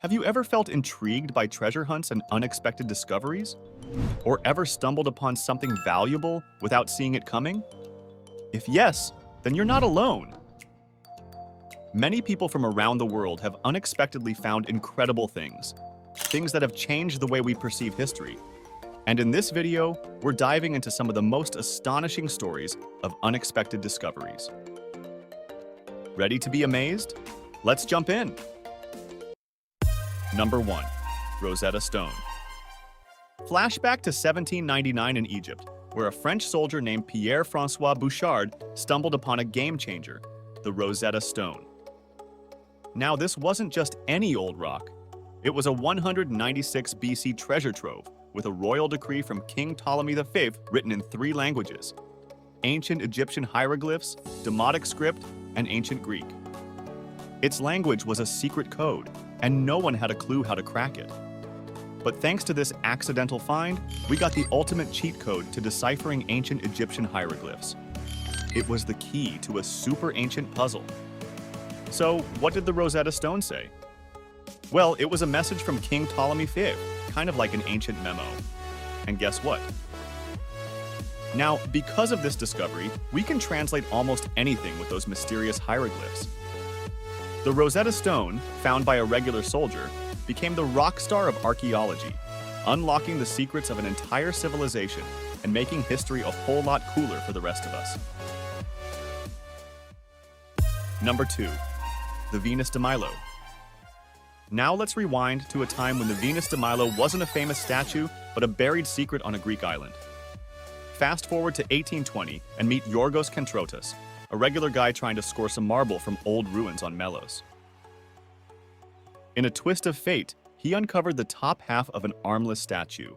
Have you ever felt intrigued by treasure hunts and unexpected discoveries? Or ever stumbled upon something valuable without seeing it coming? If yes, then you're not alone. Many people from around the world have unexpectedly found incredible things, things that have changed the way we perceive history. And in this video, we're diving into some of the most astonishing stories of unexpected discoveries. Ready to be amazed? Let's jump in. Number 1. Rosetta Stone. Flashback to 1799 in Egypt, where a French soldier named Pierre-François Bouchard stumbled upon a game-changer, the Rosetta Stone. Now, this wasn't just any old rock. It was a 196 BC treasure trove with a royal decree from King Ptolemy V written in 3 languages: ancient Egyptian hieroglyphs, Demotic script, and ancient Greek. Its language was a secret code, and no one had a clue how to crack it. But thanks to this accidental find, we got the ultimate cheat code to deciphering ancient Egyptian hieroglyphs. It was the key to a super ancient puzzle. So, what did the Rosetta Stone say? Well, it was a message from King Ptolemy V, kind of like an ancient memo. And guess what? Now, because of this discovery, we can translate almost anything with those mysterious hieroglyphs. The Rosetta Stone, found by a regular soldier, became the rock star of archaeology, unlocking the secrets of an entire civilization and making history a whole lot cooler for the rest of us. Number 2. The Venus de Milo. Now let's rewind to a time when the Venus de Milo wasn't a famous statue, but a buried secret on a Greek island. Fast forward to 1820 and meet Yorgos Kantrotas, a regular guy trying to score some marble from old ruins on Melos. In a twist of fate, he uncovered the top half of an armless statue.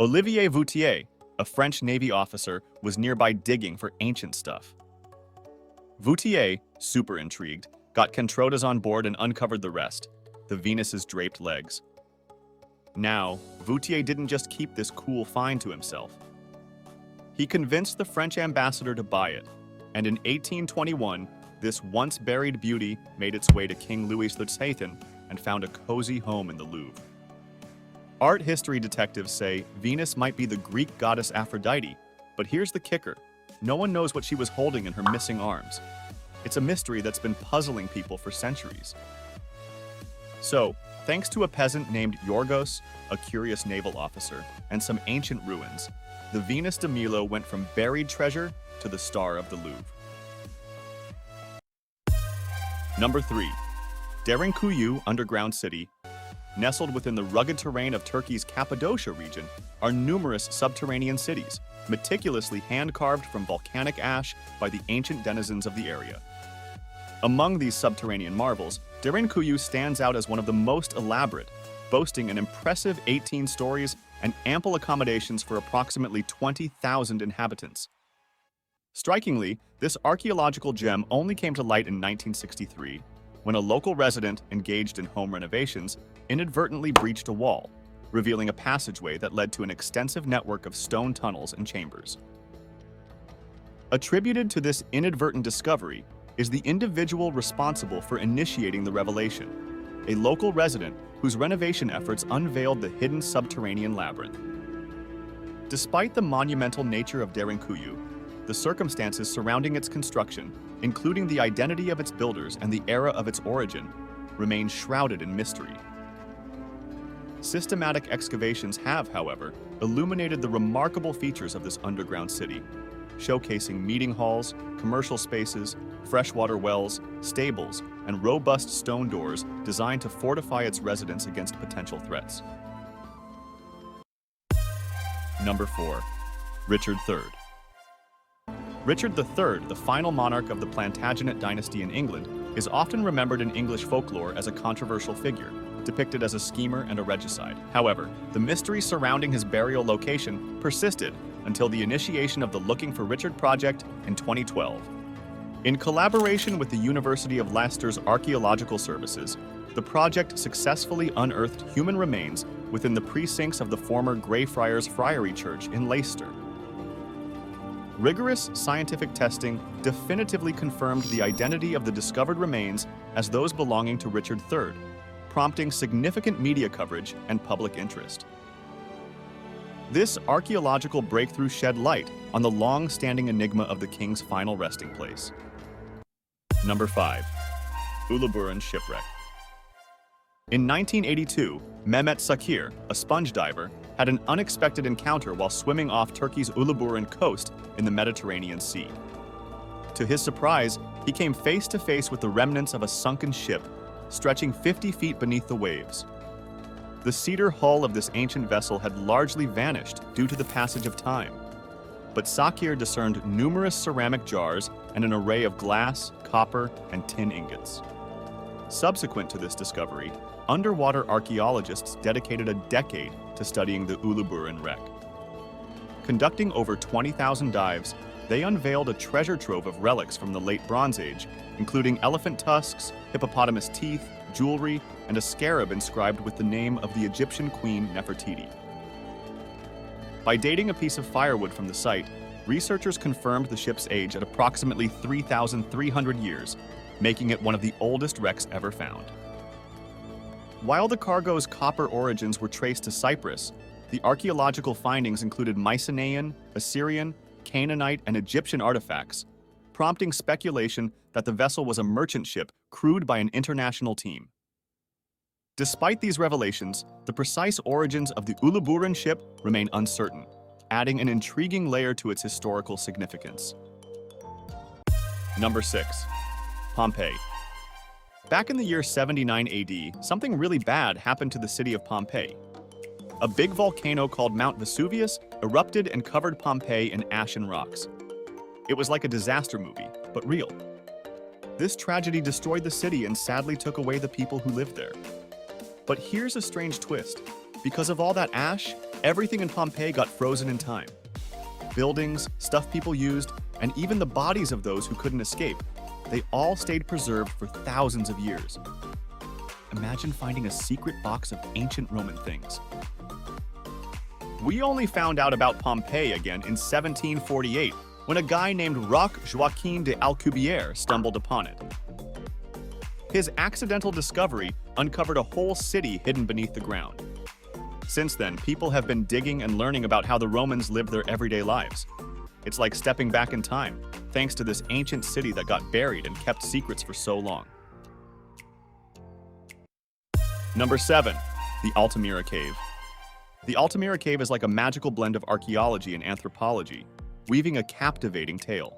Olivier Voutier, a French Navy officer, was nearby digging for ancient stuff. Voutier, super intrigued, got Kantrotas on board and uncovered the rest, the Venus's draped legs. Now, Voutier didn't just keep this cool find to himself. He convinced the French ambassador to buy it, and in 1821, this once-buried beauty made its way to King Louis XIII and found a cozy home in the Louvre. Art history detectives say Venus might be the Greek goddess Aphrodite, but here's the kicker. No one knows what she was holding in her missing arms. It's a mystery that's been puzzling people for centuries. So, thanks to a peasant named Yorgos, a curious naval officer, and some ancient ruins, the Venus de Milo went from buried treasure to the star of the Louvre. Number 3. Darenkuyu underground city. Nestled within the rugged terrain of Turkey's Cappadocia region are numerous subterranean cities, meticulously hand-carved from volcanic ash by the ancient denizens of the area. Among these subterranean marvels, Darenkuyu stands out as one of the most elaborate, boasting an impressive 18 stories and ample accommodations for approximately 20,000 inhabitants. Strikingly, this archaeological gem only came to light in 1963, when a local resident engaged in home renovations inadvertently breached a wall, revealing a passageway that led to an extensive network of stone tunnels and chambers. Attributed to this inadvertent discovery is the individual responsible for initiating the revelation, a local resident whose renovation efforts unveiled the hidden subterranean labyrinth. Despite the monumental nature of Darenkuyu, the circumstances surrounding its construction, including the identity of its builders and the era of its origin, remain shrouded in mystery. Systematic excavations have, however, illuminated the remarkable features of this underground city, showcasing meeting halls, commercial spaces, freshwater wells, stables, and robust stone doors designed to fortify its residents against potential threats. Number 4. Richard III. Richard III, the final monarch of the Plantagenet dynasty in England, is often remembered in English folklore as a controversial figure, depicted as a schemer and a regicide. However, the mystery surrounding his burial location persisted until the initiation of the Looking for Richard project in 2012. In collaboration with the University of Leicester's Archaeological Services, the project successfully unearthed human remains within the precincts of the former Greyfriars Friary Church in Leicester. Rigorous scientific testing definitively confirmed the identity of the discovered remains as those belonging to Richard III, prompting significant media coverage and public interest. This archaeological breakthrough shed light on the long-standing enigma of the king's final resting place. Number 5. Uluran Shipwreck. In 1982, Mehmet Sakir, a sponge diver, had an unexpected encounter while swimming off Turkey's Uluran coast in the Mediterranean Sea. To his surprise, he came face to face with the remnants of a sunken ship, stretching 50 feet beneath the waves. The cedar hull of this ancient vessel had largely vanished due to the passage of time, but Sakir discerned numerous ceramic jars and an array of glass, copper, and tin ingots. Subsequent to this discovery, underwater archaeologists dedicated a decade to studying the Uluran wreck. Conducting over 20,000 dives, they unveiled a treasure trove of relics from the late Bronze Age, including elephant tusks, hippopotamus teeth, jewelry, and a scarab inscribed with the name of the Egyptian queen Nefertiti. By dating a piece of firewood from the site, researchers confirmed the ship's age at approximately 3,300 years, making it one of the oldest wrecks ever found. While the cargo's copper origins were traced to Cyprus, the archaeological findings included Mycenaean, Assyrian, Canaanite, and Egyptian artifacts, prompting speculation that the vessel was a merchant ship crewed by an international team. Despite these revelations, the precise origins of the Uluran ship remain uncertain, adding an intriguing layer to its historical significance. Number 6. Pompei. Back in the year 79 AD, something really bad happened to the city of Pompei. A big volcano called Mount Vesuvius erupted and covered Pompei in ash and rocks. It was like a disaster movie, but real. This tragedy destroyed the city and sadly took away the people who lived there. But here's a strange twist. Because of all that ash, everything in Pompei got frozen in time. Buildings, stuff people used, and even the bodies of those who couldn't escape, they all stayed preserved for thousands of years. Imagine finding a secret box of ancient Roman things. We only found out about Pompei again in 1748, when a guy named Roch Joaquin de Alcubierre stumbled upon it. His accidental discovery uncovered a whole city hidden beneath the ground. Since then, people have been digging and learning about how the Romans lived their everyday lives. It's like stepping back in time, thanks to this ancient city that got buried and kept secrets for so long. Number 7. The Altamira Cave. The Altamira Cave is like a magical blend of archaeology and anthropology, weaving a captivating tale.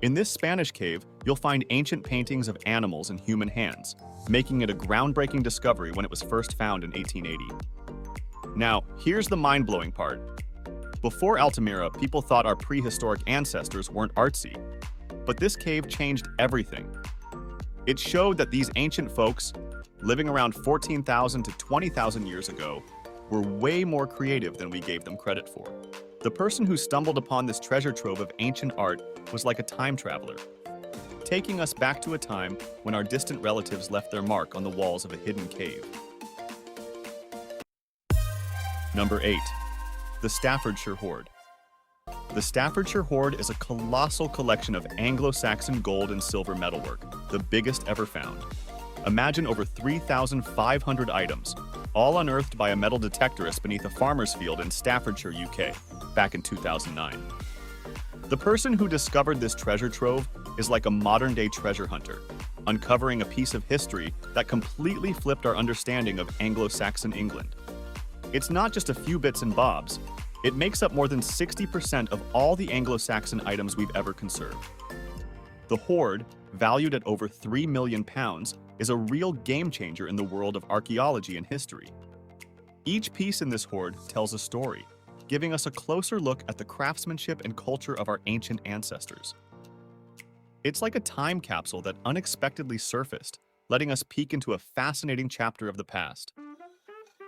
In this Spanish cave, you'll find ancient paintings of animals and human hands, making it a groundbreaking discovery when it was first found in 1880. Now, here's the mind-blowing part. Before Altamira, people thought our prehistoric ancestors weren't artsy. But this cave changed everything. It showed that these ancient folks, living around 14,000 to 20,000 years ago, were way more creative than we gave them credit for. The person who stumbled upon this treasure trove of ancient art was like a time traveler, taking us back to a time when our distant relatives left their mark on the walls of a hidden cave. Number 8. The Staffordshire Horde. The Staffordshire Horde is a colossal collection of Anglo-Saxon gold and silver metalwork, the biggest ever found. Imagine over 3,500 items, all unearthed by a metal detectorist beneath a farmer's field in Staffordshire, UK, back in 2009. The person who discovered this treasure trove is like a modern-day treasure hunter, uncovering a piece of history that completely flipped our understanding of Anglo-Saxon England. It's not just a few bits and bobs. It makes up more than 60% of all the Anglo-Saxon items we've ever conserved. The Horde, valued at over £3 million, is a real game-changer in the world of archaeology and history. Each piece in this Horde tells a story, giving us a closer look at the craftsmanship and culture of our ancient ancestors. It's like a time capsule that unexpectedly surfaced, letting us peek into a fascinating chapter of the past.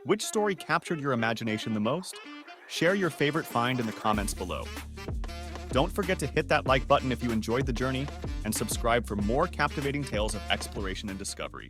Which story captured your imagination the most? Share your favorite find in the comments below. Don't forget to hit that like button if you enjoyed the journey, and subscribe for more captivating tales of exploration and discovery.